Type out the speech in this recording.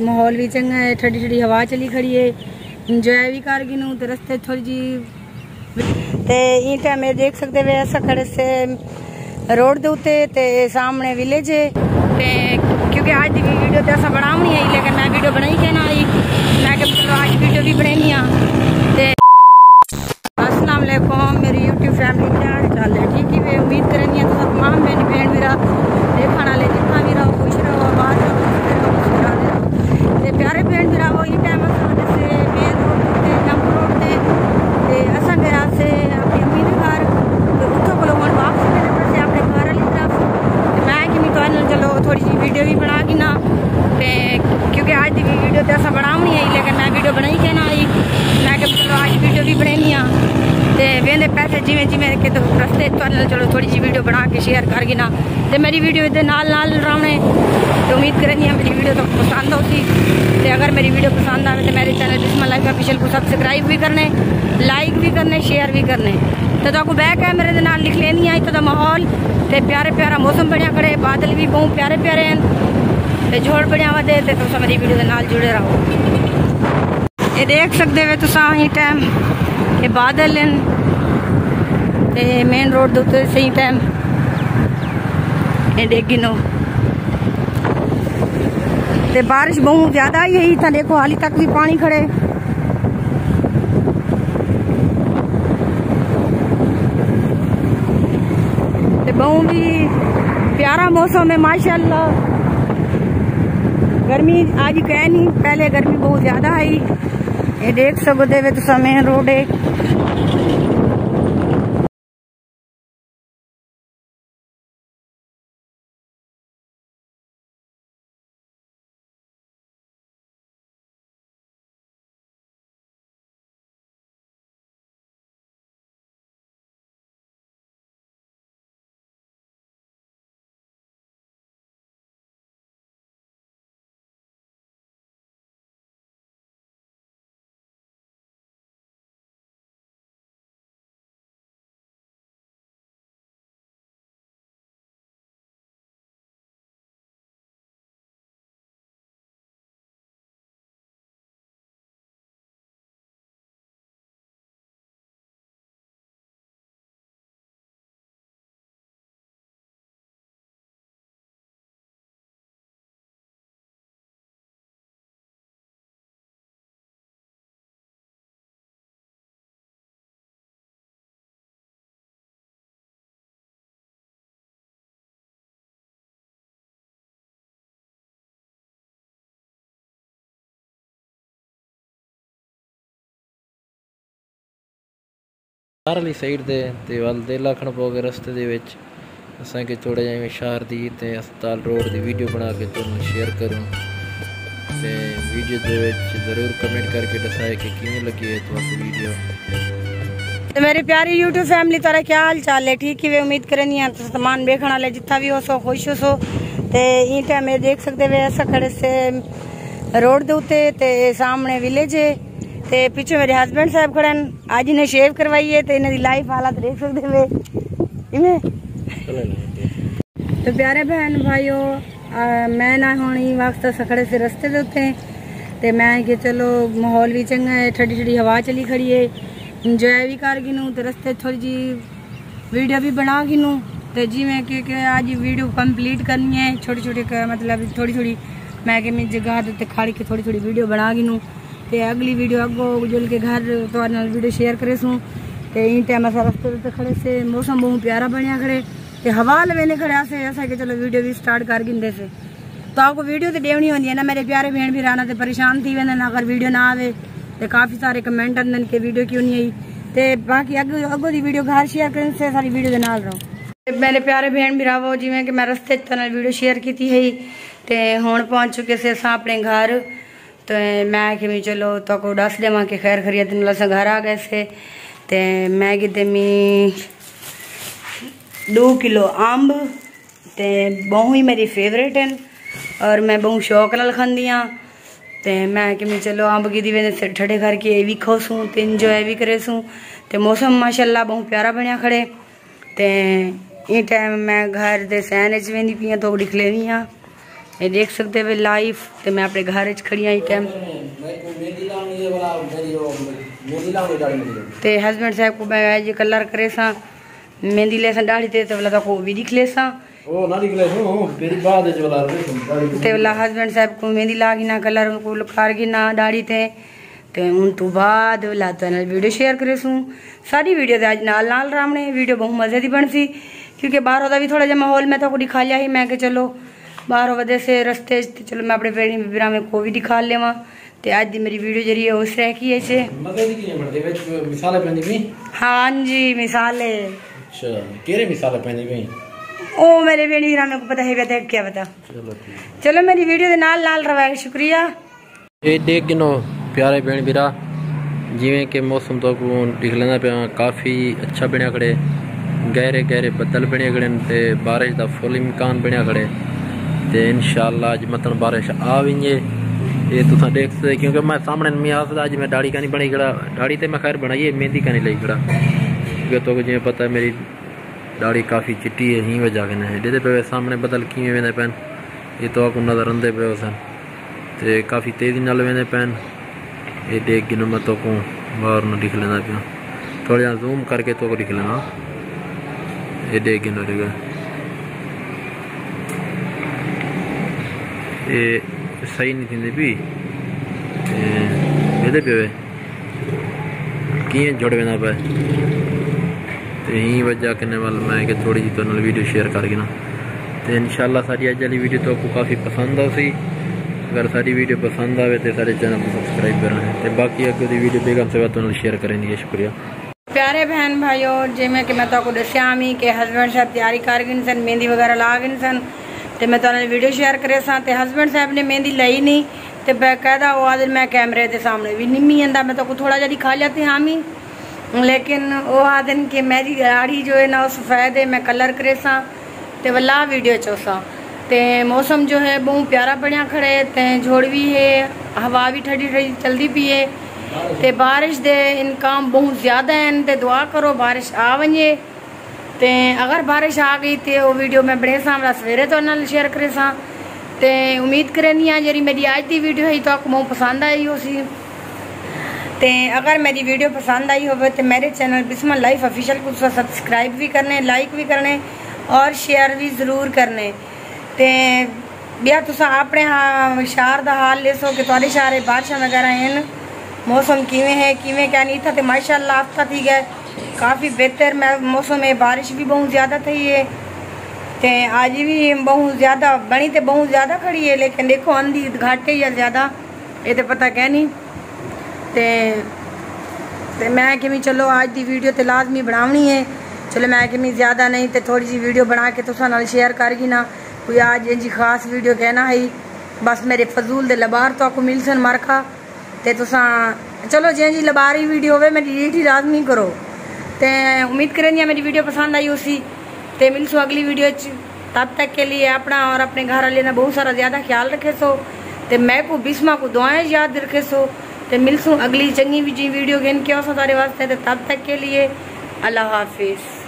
माहौल भी चंगा है, ठंडी ठंडी हवा चली खड़ी है, इंजॉय भी कर गिनू। तो रस्ते थोड़ी जी टाइम देख सकते वे अस खड़े से रोड के उत्ते ते सामने विलेज है। क्योंकि आज की वीडियो तो अस बनानी है, लेकिन मैं वीडियो बनाई के ना आई, मैं चलो आज वीडियो भी बनानी है। अस्सलाम वालेकुम मेरी यूट्यूब फैमिली क्या हाल चाल है, ठीक ही वे उम्मीद करेंगे तो सब तमाम मेरी बहन मेरा देखने वाले जितना भी रहो खुश रहो, आबाद रहो, प्यारे बहन मेरा वो ये टाइम जैसे मेन रोड से जंप रोड से असा गया से अपनी अम्मी के घर, तो उतो को लोगों वापस मेरे से अपने घर वाली तरफ मैं कि तो चलो थोड़ी जी वीडियो भी बना की ना, क्योंकि आज की वीडियो तो अस बनानी है, लेकिन मैं वीडियो बनाई के ना आई, मैं चलो आज वीडियो भी बनानी है। वेंदे पैसे जिमें जिमें कि तो रस्ते चलो थोड़ी जी वीडियो बना के शेयर कर गिना, तो मेरी वीडियो इधर नाल रौने। तो उम्मीद करेंगे मेरी वीडियो तो पसंद होती, तो अगर मेरी वीडियो पसंद आए तो मेरे चैनल बिस्मिल्लाह लाइफ ऑफिशियल को सब्सक्राइब भी करने, लाइक भी करने, शेयर भी करने। तो बैक कैमरे के नाल लिख लेनी है इतना माहौल, तो प्यारे प्यारा मौसम बनया खड़े, बादल भी बहुत प्यारे प्यारे हैं, तो झोड़ बनया वे, तो मेरी वीडियो के नाल जुड़े रहो। ये देख सकते हो तुसा ही टाइम ये बादल हैं, मेन रोड के सही टाइम डेगी नो, ते बारिश बहुत ज्यादा ही है, था देखो हाली तक भी पानी खड़े। ते बहुत भी प्यारा मौसम है माशाल्लाह। गर्मी आज कह नहीं, पहले गर्मी बहुत ज्यादा आई, ये देख सकते हो तो मेन रोड है। बाहरली साइड ते वल दिल आखन पौगे रस्ते दे विच असां कि थोड़ा जिहा शहर दी ते अस्पताल रोड दी वीडियो बना के तुहानूं शेयर करूँ, ते वीडियो दे विच जरूर कमेंट करके दसाए कि किवें लगी है तुहानूं वीडियो। तो मेरी प्यारी यूट्यूब फैमिली तारा क्या हाल चाल है, ठीक ही वे उम्मीद करनी है तो सामान देखने वाले जितना भी हो सो खुश हो सो। ते ई टाइम देख सकते वे अस खड़े से रोड के उत्ते ते सामने विलेज है, ते पीछे मेरे हस्बैंड साहब खड़े हैं, आज इन्हें शेव करवाई है, तो इन्हें लाइफ हालात देख सकते वे इन्हें। तो प्यारे बहन भाइयों मैं ना होनी वक्त खड़े से रस्ते के उत्ते, ते मैं कि चलो माहौल भी चंगा है, ठंडी ठंडी हवा चली खड़ी है, इंजॉय भी कर गिनू, तो रस्ते थोड़ी जी वीडियो भी बना गिनू। तो जी मैं कि आज वीडियो कंप्लीट करनी है, छोटी छोटी मतलब थोड़ी थोड़ी मैं कि मैं जगह उत्ते खड़ के थोड़ी थोड़ी वीडियो बना गिनू, ते अगली वीडियो अगो जुल के घर तो वीडियो शेयर करे सूँ। तो इन टाइम अस रस्ते खड़े से मौसम बहुत प्यारा बनया खड़े, ते हवा लवेने खड़े से ऐसा कि चलो वीडियो भी स्टार्ट कर गिंदे से। तो आपको वीडियो तो देनी होती है ना मेरे प्यारे भेण भी रहना, तो परेशान थी वेंदे अगर वीडियो ना आवे, तो काफ़ी सारे कमेंट आते कि वीडियो क्यों नहीं आई। तो बाकी अगो दी वीडियो घर शेयर करने से सारी वीडियो के नाल रहो। मेरे प्यारे भेण भी रहो जिमें कि मैं रस्ते वीडियो शेयर की है, तो हुण पहुँच चुके से अस अपने घर। तो मैं कि चलो तो को दस देव कि खैर खरीद अस घर आ गए से, तो मैं कि मी 2 किलो अंब, तो बहु ही मेरी फेवरेट हैं और मैं बहु शौक नाल खांदी हाँ। तो मैं कि चलो अंब की दी ठंडे करके भी खाओ सूँ, तो इंजॉय भी करे सूँ। तो मौसम माशाल्लाह बहुत प्यारा बनया खड़े। तो ये टाइम मैं घर के सहन च वेंदी पी थोड़ी खलेनी हाँ, ये देख सकते हो लाइव। तो मैं अपने घर खड़ी आई टाइम ते हस्बैंड साहब को मैं कलर करे सा मेहंदी ले दाढ़ी ते वाला को भी दिख ले सा ते वाला हस्बैंड साहब को मेहंदी लागी ना कलर उनको कारगी ना दाढ़ी ते उन तो बाद वाला तो वीडियो शेयर करे सूँ सारी वीडियो ते आज नाल नाल रामने वीडियो बहुत मजे की बन सी क्योंकि बाहर होता भी थोड़ा जहा माहौल में तो दिखा लिया ही मैं कि चलो बाहर वजह से रस्ते चलो मैं अपने पेड़ी बिरा में को भी दिखा लेवा। तो आज दी मेरी वीडियो जरिए उस रह की ऐसे हाँ जी मिसाले ओ मेरे बेड़ी बिरा में को पता है बेटा क्या पता। चलो मेरी वीडियो के नाल नाल रवाए शुक्रिया। ये देख गिनो प्यारे बेण बिरा जिमें के मौसम तो दिख लेना पे काफ़ी अच्छा बनिया खड़े गहरे गहरे बदल बनिया खड़े ते बारिश का फुल इम्कान बनिया खड़े ते इंशाअल्लाह अज मतलब बारिश आ भी ये तुम देख सकते क्योंकि मैं सामने मी आ सकता अज मैं दाढ़ी का नहीं बनाई खड़ा दाढ़ी तो मैं खैर बनाई मेहंदी का नहीं लाई खड़ा क्योंकि तो जिमें पता है मेरी दाढ़ी काफ़ी चिट्टी है ही वजह के नहीं पे सामने बदल किए वेंदे पैन ये तो आपको नज़र आंदे पे सन ते काफ़ी तेज़ी नाल वेंदे पैन ये देख गिनो मैं तो को बाहर न दिख लेना पिया थोड़ा जूम करके तो को दिख लेना ये देख गिनो ये सही नहीं थी भी ये पे कि जुड़ वेंदा पे तो यही वजह करने वाला मैं कि थोड़ी जी तो वीडियो शेयर करके ना तो इंशाल्लाह सारी अज वाली वीडियो तो आपको काफ़ी पसंद आ सी अगर सारी वीडियो पसंद आए तो सारे चैनल को सब्सक्राइब करना है तो बाकी अगर दी वीडियो बेगम से बात शेयर करेंगे। शुक्रिया प्यारे बहन भाइयों जिमें कि मैं तो दसिया ही कि हस्बैंड साहब तैयारी कर गए सन मेहंदी वगैरह ला गए सन तो मैं तो वीडियो शेयर करे सा ते हस्बैंड साहब ने मेहंदी लाई नहीं तो बाकायदा वो आज मैं कैमरे के सामने भी निमी आंदा मैं तो थोड़ा जहा दिखा लिया थे हामी लेकिन वो आदन कि मेरी गाड़ी जो है ना वो सफ़ेद है मैं कलर करे सा ते वला वीडियो चो सा ते मौसम जो है बहुत प्यारा बढ़िया खड़े ते झोड़ भी है हवा भी ठंडी ठंडी चलती पी है ते बारिश दे इनकाम बहुत ज़्यादा हैं ते दुआ करो बारिश आ वने ते अगर बारिश आ गई तो वो वीडियो मैं बड़े सामने सवेरे तो नाल शेयर करे सा ते उम्मीद करनी है जी मेरी आज की वीडियो है तो आपको बहुत पसंद आई हो सी ते अगर मेरी वीडियो पसंद आई हो तो मेरे चैनल बिस्मिल लाइफ ऑफिशियल को सब्सक्राइब भी करने लाइक भी करने और शेयर भी ज़रूर करने ते बिया तुसा अपने शहर का हाल ले सो कि तुहाडे शहर बारिशा वगैरह हैं मौसम किवें है किवें क्या नहीं था तो माशाअल्लाह हफ्ता थी गए काफ़ी बेहतर मौसम है बारिश भी बहुत ज़्यादा थी है तो आज भी बहुत ज़्यादा बनी तो बहुत ज़्यादा खड़ी है लेकिन देखो आंधी घाटे या ज़्यादा ये तो पता क्या नहीं ते मैं कि चलो आज की वीडियो तो लाजमी बनावनी है चलो मैं कि ज़्यादा नहीं तो थोड़ी जी वीडियो बना के तुसा नाल शेयर करगी ना कोई आज जी खास वीडियो कहना है बस मेरे फजूल दे लबार तो आपको मिल सन मरखा ते तुसा चलो जी जी लबारी वीडियो हो मेरी डिलीट ही लाजमी करो तो उम्मीद करें मेरी वीडियो पसंद आई उसी तो मिलसो अगली वीडियो तब तक के लिए अपना और अपने घर वाले ने बहुत सारा ज़्यादा ख्याल रखे सो तो मैं को बिस्मा को दुआएं याद रखे सो तो मिलसूँ अगली चंगी जी वीडियो गेन क्या हो सारे वास्ते तब तक के लिए अल्लाह हाफिज़।